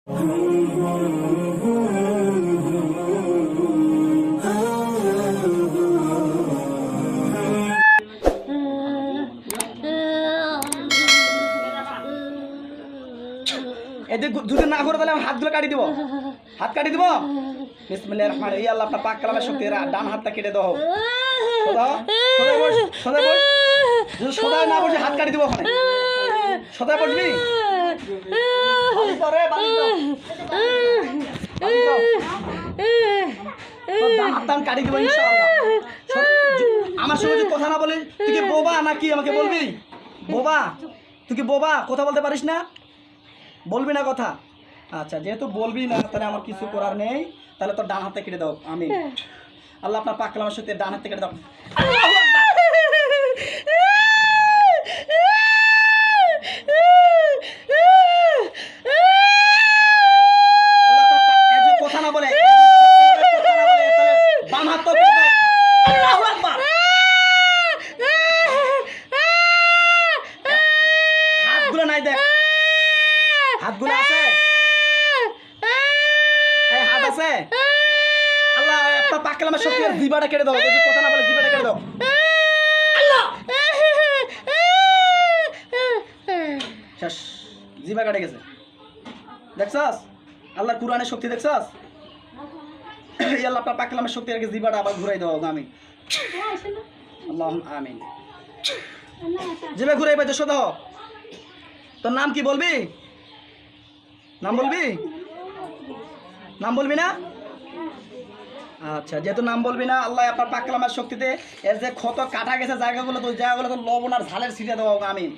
এদের যদি না করে তাহলে আমার হাতগুলো কাটি দিব, হাত কাটি দিব। বিসমিল্লাহির রহমানির রহিম। আল্লাহ আপনার পাক কালামের শক্তি ডান হাতটা কেটে দাও। সদাই বস, সদাই বস। যদি সদাই না বসে হাত কাটি দিব ওখানে। সদাই বসবি? ডান হাতটা আমি কাটি দিব ইনশাআল্লাহ। আমার সঙ্গে যদি কথা না বলি, তুই কি বোবা নাকি আমাকে বলবি? বোবা? তুই কি বোবা? কথা বলতে পারিস না? বলবি না কথা? আচ্ছা, যেহেতু বলবি না তাহলে আমার কিছু করার নেই। তাহলে তোর ডান হাতে কেটে দাও। আমি আল্লাহ আপনার পাক কালামের শক্তি ডান হাতে কেটে দাও। কথা না বলে তাহলে বাম হাত কেটে দাও। আল্লাহু আকবার। হাতগুলো নাই দেখ, হাতগুলো আছে? হাত আছে? আল্লাহ আপনার পাক কালামের শক্তি জিহ্বাটা কেটে দাও। যদি কথা না বলে জিহ্বাটা কেটে দাও। আল্লাহ শেষ, জিহ্বা কেটে গেছে। দেখছস আল্লাহর কুরআনের শক্তি? দেখছস? আল্লাহ আপনার পাক কালামের শক্তি রেখে জিহ্বাটা আবার ঘুরাই দাও। আমিন, আল্লাহুম্মা আমিন। জিহ্বা ঘুরাই পাইছো শোধ। তোর নাম কি বলবি? নাম বলবি? নাম বলবি না? আচ্ছা, যেহেতু নাম বলবি না, আল্লাহ আপনার পাক কালামের শক্তিতে এর যে ক্ষত কাটা গেছে জায়গাগুলো, তো জায়গাগুলো তো লবণ আর ঝালের ছিটে দেওয়া হোক। আমিন।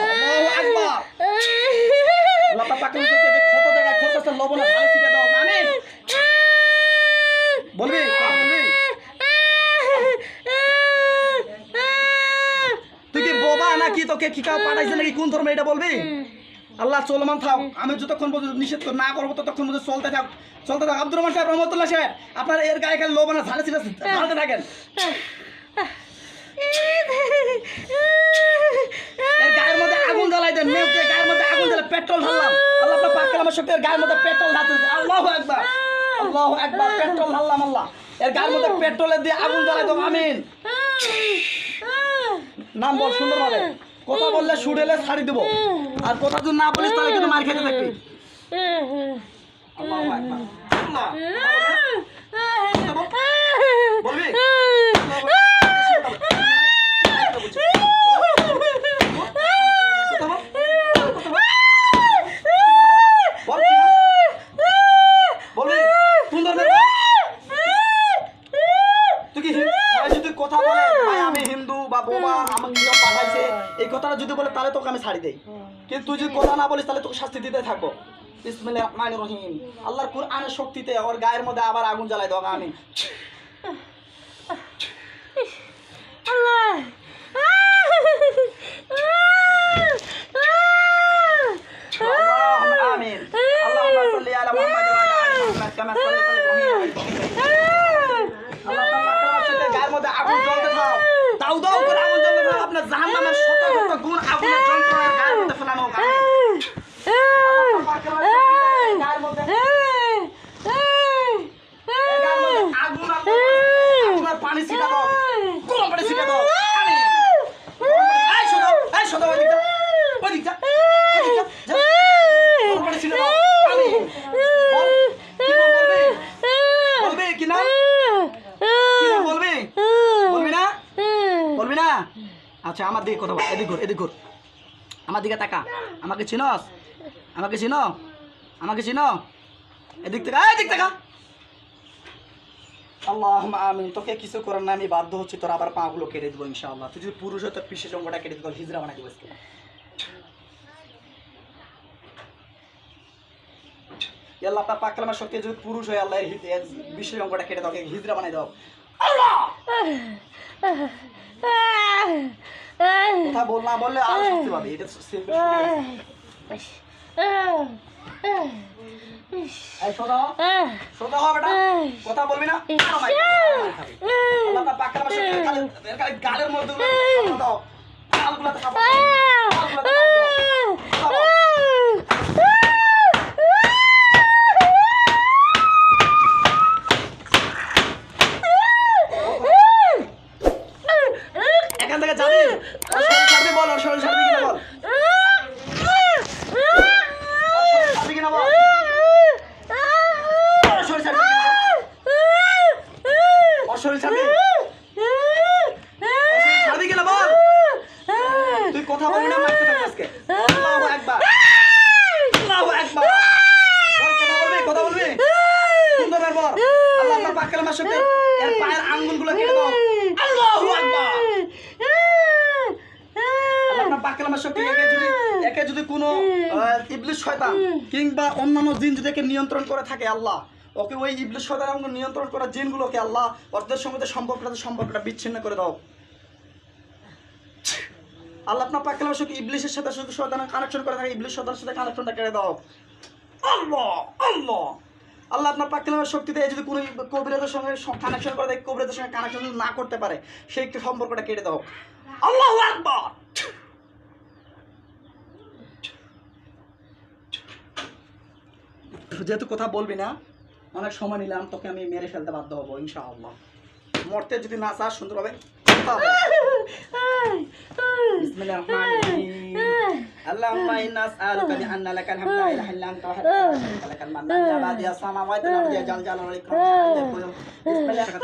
আল্লাহু আকবার। আল্লাহ আপনার পাক কালামের শক্তিতে ক্ষত জায়গায় ক্ষত আছে, লবণ আর ঝালের ছিটে দেওয়া হোক। আমিন। বলবি? কথা বলবি? তুই কি বোবা নাকি? তোকে কি কাউ পাঠাইছে নাকি? কোন ধর্মে এটা বলবি? আল্লাহ চলমান থাক, আমি যতক্ষণ পর্যন্ত নিষেধ না করবো ততক্ষণ পর্যন্ত চলতে থাক, চলতে থাক। আব্দুর রহমান সাহেব, রহমতুল্লাহ সাহেব, আপনার এর গায়ে খালি লবণ আর ঝালে ছিল, ঝালতে থাকেন। এর গায়ের মধ্যে আগুন জ্বালাই দেন। মেয়েকে গায়ের মধ্যে আগুন জ্বালা, পেট্রোল ঢাললাম। আল্লাহ আপনার পাক কালামের শক্তি এর গায়ের মধ্যে পেট্রোল ঢালতে। আল্লাহু আকবার, আল্লাহু আকবার। পেট্রোল ঢাললাম। আল্লাহ এর গায়ের মধ্যে পেট্রোলের দিয়ে আগুন জ্বালাই দাও। আমিন। নাম বল সুন্দরভাবে। কথা বললে শুড়েলে ছাড়ি দেবো, আর কথা যদি না বলিস তাহলে কিন্তু মার খেতে থাকবি। আল্লাহু আকবার। আল্লাহ বলবি? কথা বলে ভাই আমি হিন্দু বা বোবা, আমাকে কেউ পাঠাইছে, এই কথাটা যদি বলে তাহলে তোকে আমি ছাড়ি দেই। কিন্তু তুই যদি কথা না বলিস তাহলে তোকে শাস্তি দিতে থাকবো। বিসমিল্লাহির রহমানির রহিম। আল্লাহর কুরআনের শক্তিতে ওর গায়ের মধ্যে আবার আগুন জ্বালাই দাও। আমিন। আল্লাহ আমিন। আল্লাহুম্মা সাল্লি আলা মুহাম্মাদ ওয়া আলা আলি মুহাম্মাদ কামা সাল্লাইতা আলা ইব্রাহিম। আল্লাহ গায়ের মধ্যে আগুন জ্বলতে থাক, দাও দাও করে আগুন জ্বলতে থাক। আপনার জাহান্নামের শত শত গুণ আগুনের যন্ত্রণার গায়ের মধ্যে ফেলানো হোক। গায়ের মধ্যে আগুন আর পানি ছিটা দাও, গরম পানি ছিটা দাও। আচ্ছা, আমার দিকে কথা বল। এদিক ঘুর, এদিক ঘুর, আমার দিকে তাকা। আমাকে চিনস? আমাকে চিনো? আমাকে চিনো? এদিক থেকে, এদিক থেকে। আল্লাহুম্মা আমিন। তোকে কিছু করার না, আমি বাধ্য হচ্ছি তোর আবার পাগুলো কেটে দেবো ইনশাআল্লাহ। তুই যদি পুরুষ হয় তোর পিসের অঙ্গটা কেটে দেবো, হিজড়া বানাই দেবো আজকে। আল্লাহ আপনার পাক কালামের শক্তি যদি পুরুষ হয়, আল্লাহ পিসের অঙ্গটা কেটে দাও, হিজড়া বানাই দাও। আল্লাহ কথা বল না বললে আর শাস্তি পাবে। এটা এই শোনো, শোনো বেটা, কথা বলবি না। আল্লাহ পাক কালামের শক্তি খালি গালের মধ্যে দাও, গালগুলোতে খাবো, গালগুলোতে খাবো। যদি কোনো ইবলিস শয়তান কিংবা অন্যান্য জিন যদি একে নিয়ন্ত্রণ করে থাকে আল্লাহ, ওকে ওই ইবলিস শয়তান এবং নিয়ন্ত্রণ করা জিনগুলোকে আল্লাহ ওদের সঙ্গে সম্পর্কটা বিচ্ছিন্ন করে দাও আল্লাহ। আপনার পাক কালামের সাথে ইবলিসের সাথে শুধু শয়তানের কানেকশন করে থাকে, ইবলিস শয়তানের সাথে কানেকশনটা কেটে দাও আল্লাহ আল্লাহ। আল্লাহ আপনার পাক কালামের শক্তিতে যদি কোনো কবিরাজের সঙ্গে কানেকশন করে দেয়, কবিরাজের সঙ্গে কানেকশন না করতে পারে, সেই একটু সম্পর্কটা কেটে দাও আল্লাহু আকবার। যেহেতু কথা বলবি না, অনেক সময় নিলাম, তোকে আমি মেরে ফেলতে বাধ্য হবো ইনশাআল্লাহ। মরতে যদি না চাস সুন্দরভাবে বিসমিল্লাহির রহমানির রহিম। আল্লাহুম্মা ইন্না আসআলুকা বিআন্না লাকাল হামদু লা ইলাহা ইল্লা আনতা ওয়াহদাকা লাকাল মান্নান ইয়া বাদিয়াস সামাওয়াতি ওয়াল আরদি জাল জালাল ওয়াল ইকরাম। বিসমিল্লাহির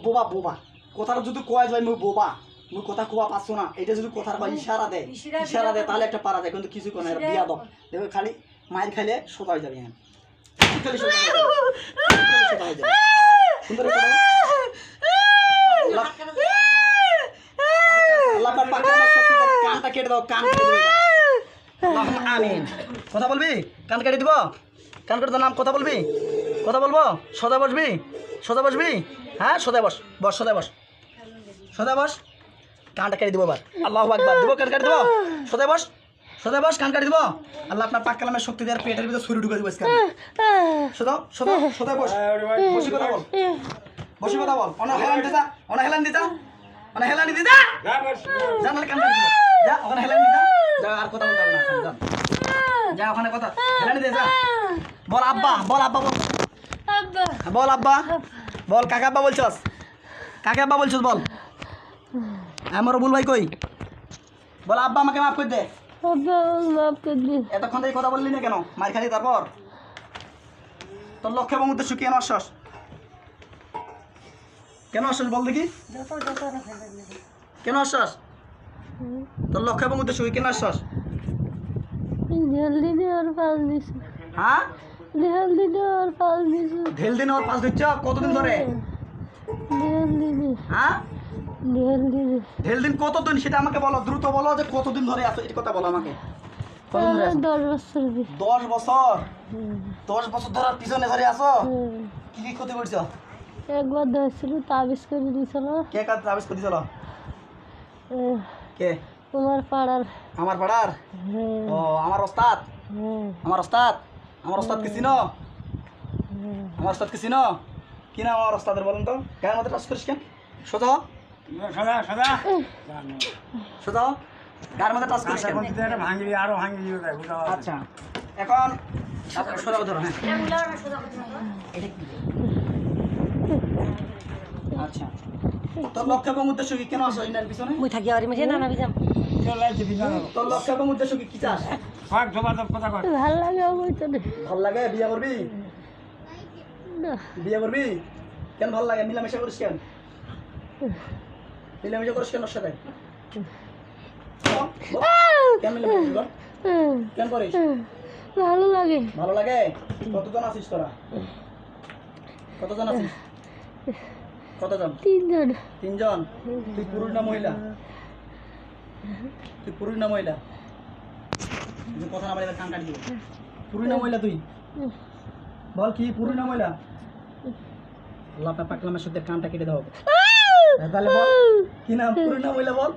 বোবা বোবা কথাটা যদি কয় যায় মুই বোবা, মুই কথা কোয়া পাচ্ছ না, এটা যদি কথার বা ইশারা দেয় তাহলে একটা পারা যায়, কিন্তু কিছু কোনো বিয়া দব দেখবে খালি মাইর খাইলে সোজা হয়ে যাবে। খালি সোজা হয়ে যাবে সুন্দর কানটা কেটে দাও, কান কেটে দেবে। আমিন। কথা বলবি? কান কেটে দিব, কান কেটে নাম কথা বলবি, কথা বলবো। সদা বসবি, সদা বসবি, হ্যাঁ সদাই বস, বস সদাই বস, সদাই বস। কানটা কেটে দিব এবার, আল্লাহু আকবার। দিব কান কেটে দিব, সদাই বস, সদাই বস, কান কেটে দিব। আল্লাহ আপনার পাক কালামের শক্তি দেওয়ার পেটের ভিতরে ছুরি ঢুকে দিব। সদাও সদা, সদাই বস, বসি কথা বল, বসি কথা বল। অনেক হেলান দিতা, অনেক হেলান দিতা, অনেক হেলান দিতা, যা নাহলে কান কেটে দিব, যা ওখানে হেলান দিতা, যা আর কথা বলতে হবে না, যা যা ওখানে কথা হেলান দে, যা বল আব্বা, বল আব্বা, বল বল আব্বা, বল কাকা আব্বা বলছস, কাকে আব্বা বলছস বল। আমার বল ভাই কই, বল আব্বা আমাকে মাফ করে দে, এতক্ষণ থেকে কথা বললি না কেন? মার খালি তারপর তোর লক্ষ্য এবং উদ্দেশ্য কেন আসছস, কেন আসছস বল দেখি, কেন আসছস? তোর লক্ষ্য এবং উদ্দেশ্য কেন আসছস? হ্যাঁ ঢেল দিন ওর পাঁচ দিচ্ছ কতদিন ধরে? হ্যাঁ ঢেল দিন কতদিন সেটা আমাকে বলো, দ্রুত বলো যে কতদিন ধরে আছো, এই কথা বলো আমাকে। 10 বছর। 10 বছর? 10 বছর ধরে পিছনে ধরে আছো? কি কি ক্ষতি করছো? একবার ধরেছিল, তাবিজ করে দিয়েছিল। কে কাজ তাবিজ করে দিয়েছিল? কে? তোমার পাড়ার। আমার পাড়ার? ও আমার ওস্তাদ, আমার ওস্তাদ, আমার ওস্তাদ কে চিনো? আমার ওস্তাদ কে চিনো? কি নাম আমার ওস্তাদের বলেন তো? গায়ের মধ্যে টাচ করিস কেন? সোজা সোজা সোজা সোজা গায়ের মধ্যে টাচ করিস কেন? আচ্ছা এখন সোজা ধরো। হ্যাঁ আচ্ছা তোর লক্ষ্য এবং উদ্দেশ্য কি, কেন আসো ইনার পিছনে? মুই থাকি আর মেশে না বিজাম। তোর লক্ষ্য এবং উদ্দেশ্য কি চাস? ভাল লাগে ওই তো। ভাল লাগে? বিয়ে করবি? বিয়ে করবি? কেন ভাল লাগে? মিলামেশা করিস কেন? মিলামেশা করিস কেন ওর সাথে? কেন মিলামেশা কর? কেন করিস? ভালো লাগে। ভালো লাগে? কতজন আছিস তোরা? কতজন আছিস? কতজন? 3 জন। 3 জন? তুই পুরুষ না মহিলা? তুই পুরুষ না মহিলা? কথা না বলে কান কাটি দিব। পুরুষ না মহিলা তুই? বল কি পুরুষ না মহিলা? আল্লাহ পাক পাক কালামের সাথে কানটা কেটে দাও। তাহলে বল কি নাম, পুরুষ না মহিলা বল?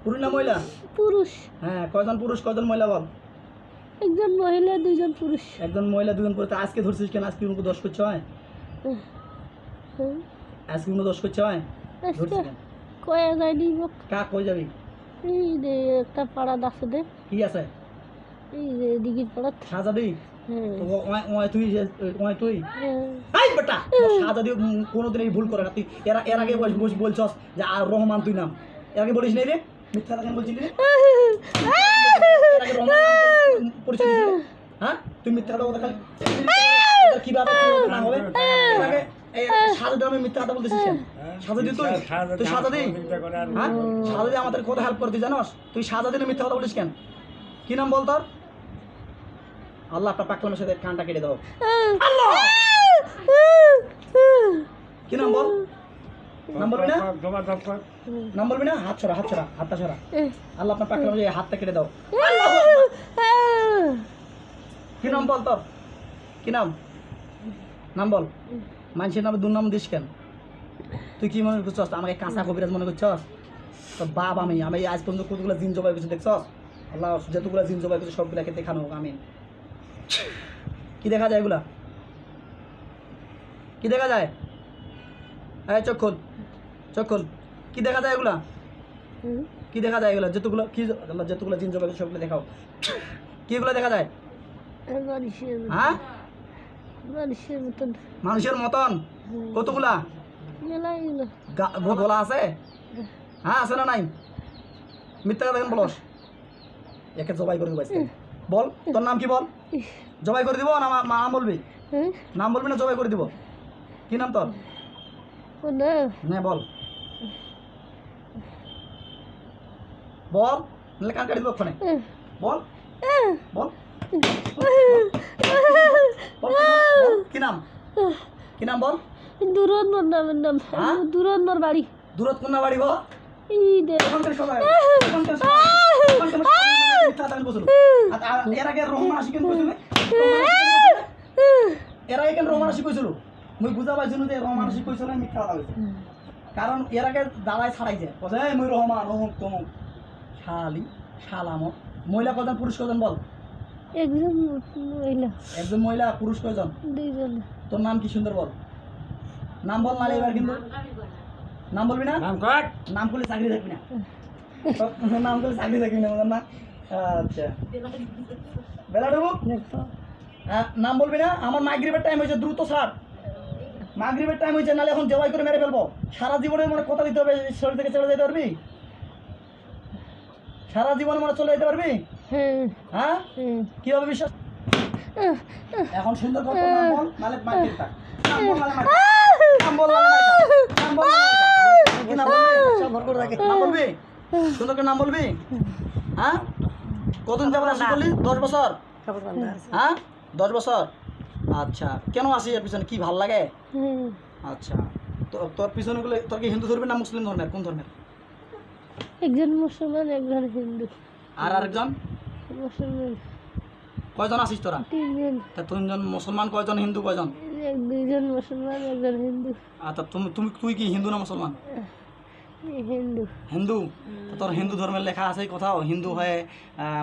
পুরুষ না মহিলা? পুরুষ। হ্যাঁ কয়জন পুরুষ কয়জন মহিলা বল? একজন মহিলা 2 জন পুরুষ। একজন মহিলা 2 জন পুরুষ। আজকে ধরছিস কেন? আজকে কোনো দোষ করছে হয়? আজকে কোনো দোষ করছে হয়? ধরছিস কেন? কয়া যায়নি কা কই যাবি? এই যে একটা পাড়া আছে দে। কি আছে? এই যে দিঘির পাড়া। সাজাদি? হ্যাঁ তো ওই তুই ওই তুই আই বেটা সাজাদি কোনোদিন এই ভুল করে না তুই। এর আগে বলছস যে আর রহমান তুই নাম, এর আগে বলিস নাই রে? মিথ্যা কেন বলছিলি রে? এর আগে রহমান পরিচয় দিছিস? হ্যাঁ তুই মিথ্যা কথা খালি কিভাবে না হবে? এই সাজা দিয়ে আমি মিথ্যা কথা বলতেছিস কেন? সাজা দি তুই সাজা দি, হ্যাঁ সাজা দিয়ে আমাদের কত হেল্প করতে জানোস? তুই সাজা দিলে মিথ্যা কথা বলিস কেন? কি নাম বল তোর? আল্লাহ আপনার পাকলামের সাথে কানটা কেটে দাও। আল্লাহ কি নাম বল? নাম বলবি না? নাম বলবি না? হাত ছড়া, হাত ছড়া, হাতটা ছড়া। আল্লাহ আপনার পাকলামের সাথে হাতটা কেটে দাও। কি নাম বল তোর? কি নাম? নাম বল। মানুষের নামে দুর্নাম দিস কেন? তুই কি মনে করছস আমাকে কাঁচা কবিরাজ মনে করছস? তোর বাপ আমি আজ পর্যন্ত কতগুলো জিন জবাই করছি দেখছস? আল্লাহ যতগুলো জিন জবাই করছি সবগুলাকে দেখানো হোক আমি। কি দেখা যায় এগুলা? কি দেখা যায়? এই চোখ খোল, চোখ খোল। কি দেখা যায় এগুলা? কি দেখা যায় এগুলা? যতগুলো কি আল্লাহ যতগুলো জিন জবাই করছি সবগুলো দেখাও। কি এগুলো দেখা যায়? হ্যাঁ মানুষের মতন মানুষের মতন কতগুলা মেলাই এগুলো বলা আছে? হ্যাঁ আছে না নাই? মিথ্যা কথা কেন বলস? একে জবাই করে দিব আজকে। বল তোর নাম কি বল? জবাই করে দিব না নাম বলবি? নাম বলবি না জবাই করে দিব? কি নাম তোর? না বল বল, নাহলে কান কাটি দিব ওখানে। বল বল কি নাম? কি নাম বল? দুরন্দর নামের নাম। দুরন্দর বাড়ি। দূরত কোন বাড়ি বল? এর আগে রহমান আসি কেন কইছিল? এর আগে কেন রহমান আসি কইছিল? মুই বুঝা পাইছিল যে রহমান আসি কইছিল না মিথ্যা কথা কইছে। কারণ এর আগে দাঁড়ায় ছাড়াইছে বলে মুই রহমান অমুক তমুক শালি শালামত। মহিলা কজন পুরুষ কজন বল? একজন মহিলা। একজন মহিলা, পুরুষ কয়জন? দুইজন। তোর নাম কি সুন্দর বল? নাম বল নালে এবার কিন্তু নাম বলবি না? নাম কর। নাম করলে চাকরি থাকবি না। নাম করলে চাকরি থাকবি না বল না। আচ্ছা বেলা দেবো নাম বলবি না? আমার মাগরিবের টাইম হয়েছে, দ্রুত ছাড়। মাগরিবের টাইম হয়েছে, নাহলে এখন জবাই করে মেরে ফেলবো। সারা জীবনের মনে কথা দিতে হবে, শরীর থেকে চলে যেতে পারবি? সারা জীবনে মনে চলে যেতে পারবি? হ্যাঁ কিভাবে বিশ্বাস? এখন সুন্দর করে নাম বল, নাহলে মাগরিব থাক। নাম বল নাহলে মাগরিব। নাম বল নাহলে মাগরিব। নাম বল নাহলে মাগরিব। কি নাম বলবি? সব ভর করে রাখে। নাম বলবি? সুন্দর করে নাম বলবি? হ্যাঁ কতদিন যাবত আসি বললি? 10 বছর। হ্যাঁ 10 বছর। আচ্ছা কেন আসি এর পিছনে? কি ভাল লাগে? আচ্ছা তোর পিছনে গুলো তোর কি হিন্দু ধর্মের না মুসলিম ধর্মের? কোন ধর্মের? একজন মুসলমান, একজন হিন্দু। আর আরেকজন? মুসলমান। কয়জন আছিস তোরা? 3 জন। তা 3 জন মুসলমান, কয়জন হিন্দু কয়জন? 2জন মুসলমান, একজন হিন্দু। আচ্ছা তুই কি হিন্দু না মুসলমান? হিন্দু। হিন্দু? তোর হিন্দু ধর্মের লেখা আছে কোথাও হিন্দু হয়ে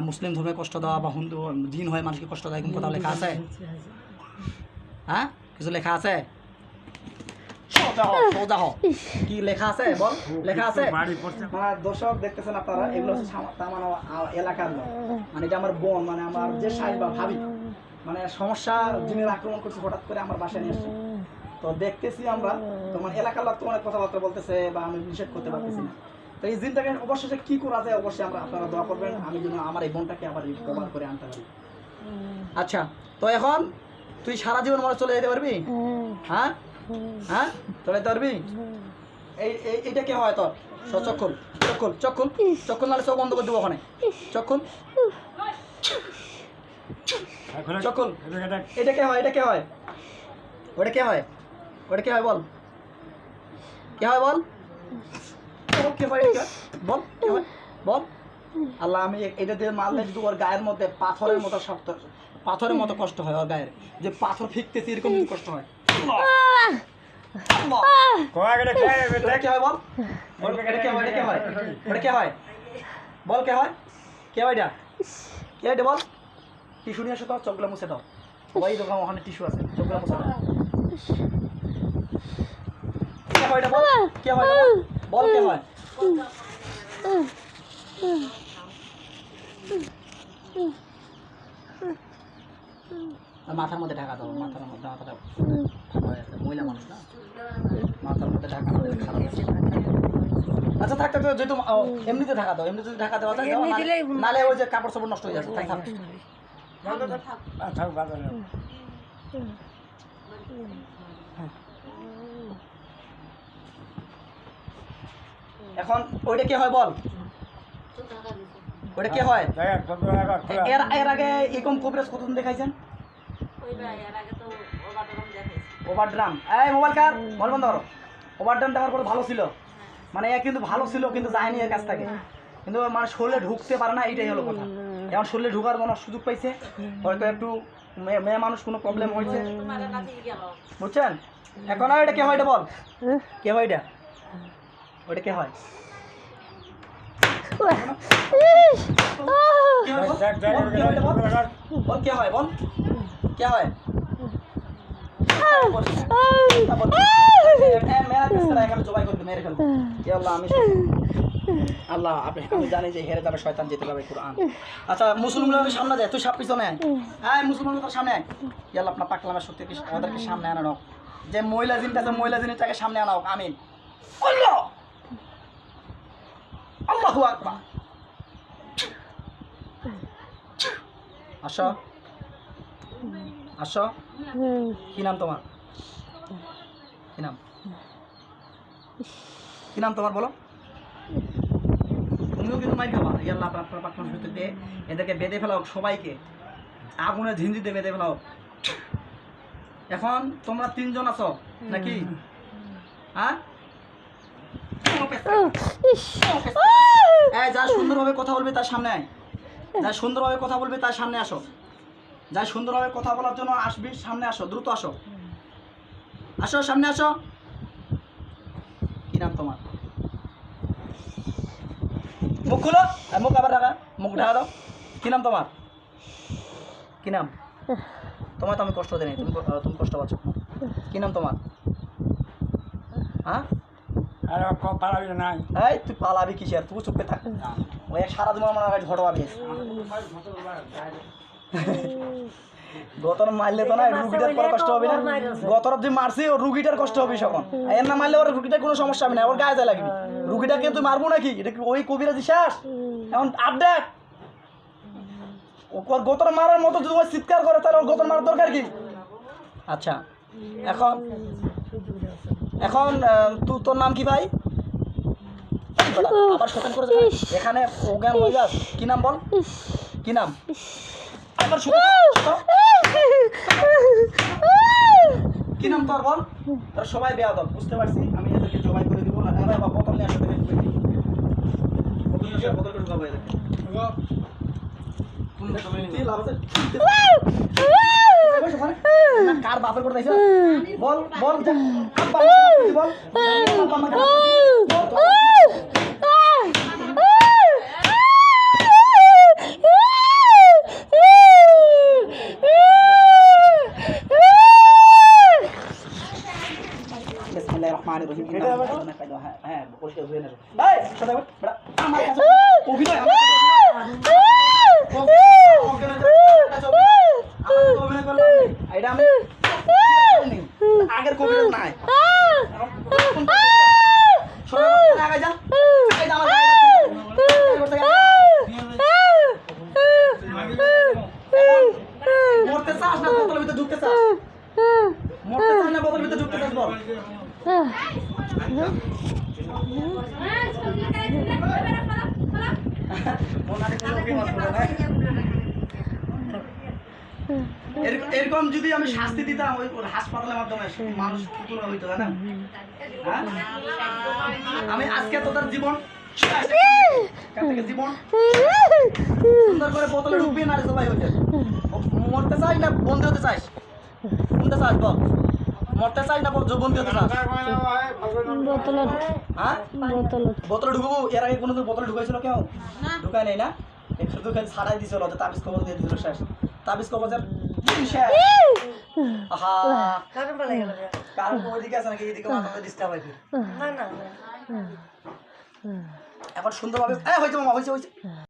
মুসলিম ধর্মে কষ্ট দেওয়া বা হিন্দু জিন হয়ে মানুষকে কষ্ট দেয় কোন কোথাও লেখা আছে? হ্যাঁ কিছু লেখা আছে? কি লেখা আছে বল? লেখা আছে? দর্শক দেখতেছেন আপনারা, এগুলো হচ্ছে এলাকার লোক, মানে এটা আমার বোন, মানে আমার যে সাহেব বা ভাবি, মানে সমস্যা জিনের আক্রমণ করছে হঠাৎ করে আমার বাসায় নিয়ে এসছে। তো দেখতেছি আমরা, তোমার এলাকার লোক তো অনেক কথাবার্তা বলতেছে বা আমি নিষেধ করতে পারতেছি না। তো এই জিনটাকে অবশ্যই কি করা যায়, অবশ্যই আপনারা দোয়া করবেন আমি যেন আমার এই বোনটাকে আবার রিকভার করে আনতে পারি। আচ্ছা তো এখন তুই সারা জীবন মনে চলে যেতে পারবি? হ্যাঁ হ্যাঁ চলে যেতে পারবি? এইটা কে হয় তোর? চক্ষুল চক্ষুল চক্ষুল চক্ষুল, নাহলে চোখ বন্ধ করে দেবো ওখানে। চক্ষুল চক্ষুল। এটা কে হয়? এটা কে হয়? ওটা কে হয়? ওটা কে হয় বল? কে হয় বল? কে হয় বল? কে হয় বল? আল্লাহ আমি এটা দিয়ে মারলে যদি ওর গায়ের মধ্যে পাথরের মতো শক্ত, পাথরের মতো কষ্ট হয় ওর গায়ের, যে পাথর ফিকতেছি এরকম যদি কষ্ট হয়। কে হয় বল? কে হয়? কে হয়? ওটা কে হয় বল? কে হয়? কে হয় এটা? কে হয় এটা বল? টিস্যু নিয়ে আসো তো, চোখগুলো মুছে দাও। ওই দোকান ওখানে টিস্যু আছে, চোখগুলো মুছে দাও। কে হয় এটা বল? কে হয় এটা বল? কে হয়? মাথার মধ্যে ঢাকা দাও, মাথার মধ্যে মাথাটা ফাঁকা হয়ে আছে, মহিলা মানুষ না, মাথার মধ্যে ঢাকা খারাপ আছে। আচ্ছা থাক থাক, যেহেতু এমনিতে ঢাকা দাও, এমনি যদি ঢাকা দেওয়া যায় নালে ওই যে কাপড় চাপড় নষ্ট হয়ে যাচ্ছে। থাক থাক এখন ওইটা কে হয় বল, ওইটা কে হয়? এর আগে এরকম কবিরাজ কতদিন দেখাইছেন? ওভারড্রাম, এই মোবাইল কার বল বন্ধ করো। ওভারড্রাম দেখার পর ভালো ছিল, মানে এ কিন্তু ভালো ছিল কিন্তু যায়নি এর কাছ থেকে, কিন্তু মানে শরীরে ঢুকতে পারে না, এইটাই হলো কথা। এখন শরীরে ঢুকার মনে সুযোগ পাইছে, হয়তো একটু মেয়ে মানুষ কোনো প্রবলেম হয়েছে, বুঝছেন? এখন আর এটা কে হয় এটা বল, কে হয় এটা? ওইটা কে হয়? বল কে হয়, বল কে হয়? আল্লাহ আপনি, আমি জানি যে হেরে যাবে শয়তান, যেতে যাবে কোরআন। আচ্ছা মুসলমানদের সামনে যায়, তুই সাপ পিছনে আয়, হ্যাঁ মুসলমানদের সামনে আয়। ইয়াল্লাহ আপনার পাকলামের শক্তি ওদেরকে সামনে আনা হোক, যে মহিলা জিনটা আছে মহিলা জিনিসটাকে সামনে আনা হোক, আমিন। আল্লাহ আল্লাহু আকবার। আসো আসো, কি নাম তোমার? কি নাম, কি নাম তোমার বলো? তুমিও কিন্তু মাই খাবা। ইয়াল্লাহ আপনার পাকলাম শক্তিতে এদেরকে বেঁধে ফেলা হোক, সবাইকে আগুনে ঝিঞ্জিতে বেঁধে ফেলা হোক। এখন তোমরা 3 জন আছো নাকি? হ্যাঁ, যা সুন্দরভাবে কথা বলবে তার সামনে আয়, যা সুন্দরভাবে কথা বলবে তার সামনে আসো, যা সুন্দরভাবে কথা বলার জন্য আসবি সামনে আসো, দ্রুত আসো, আসো সামনে আসো। কি নাম তোমার? মুখ খুলো, মুখ আবার ঢাকা, মুখ ঢাকা দাও। কি নাম তোমার? কি নাম তোমার? তো আমি কষ্ট দিই, তুমি কষ্ট পাচ্ছ। কি নাম তোমার? হ্যাঁ, এই তুই পালাবি কিসে, আর তুই চুপে থাক, ওই সারা দিন আমার ঝড় পাবি। গতর মারলে তো না রুগীটার পরে কষ্ট হবে না, গতর যে মারছি ও রুগীটার কষ্ট হবে সকল, এর না মারলে ওর রুগীটার কোনো সমস্যা হবে না, ওর গায়ে যা লাগবে। রুগীটাকে তুই মারবো নাকি? এটা কি ওই কবিরাজি শেষ? এখন আপডেট ওর গতর মারার মতো যদি ওই চিৎকার করে তাহলে ওর গতর মারার দরকার কি? আচ্ছা এখন এখন তোর নাম কি ভাই? আবার শোষণ করেছে এখানে অজ্ঞান হয়ে যাস। কি নাম বল, কি নাম? আবার কি নাম তোর বল? তোর সবাই বেয়া দল, বুঝতে পারছি, আমি এদেরকে জবাই করে দিব। বোতল নিয়ে আসতে বোতল করে ঢুকাবো এদেরকে। কার বাপের করে দিয়েছ বল, বল বল। হ্যাঁ পরিষ্কার হয়ে নেবে। আমার কাছে অভিনয় এটা আমি আগের কবিরাজ নাই, মরতে চাস না বোতলের ভিতরে ঢুকতে চাস? মরতে চাস না বোতলের ভিতরে ঢুকতে চাস বল? এরকম যদি আমি শাস্তি দিতাম ওই হাসপাতালের মাধ্যমে মানুষ কুকুর হইতো না। হ্যাঁ, আমি আজকে তোদের জীবন জীবন সুন্দর করে বোতলে ঢুকবি না সবাই হইতে। মরতে চাই না বন্দি হতে চাস? কোনটা চাস বল? মরতে চাই না বন্দি হতে চাস? হ্যাঁ বোতলে ঢুকবো। এর আগে কোনোদিন বোতলে ঢুকাইছিল কেউ? ঢুকায় নেই না, একটু ঢুকাই ছাড়াই দিছিল, তাবিজ কবজ দিয়ে দিছিল, শেষ তাবিজ কবজের কারণ ওইদিকে আছে নাকি এদিকে ডিস্টার্ব হয়েছে। এখন সুন্দরভাবে হয়েছে মামা, হয়েছে হয়েছে।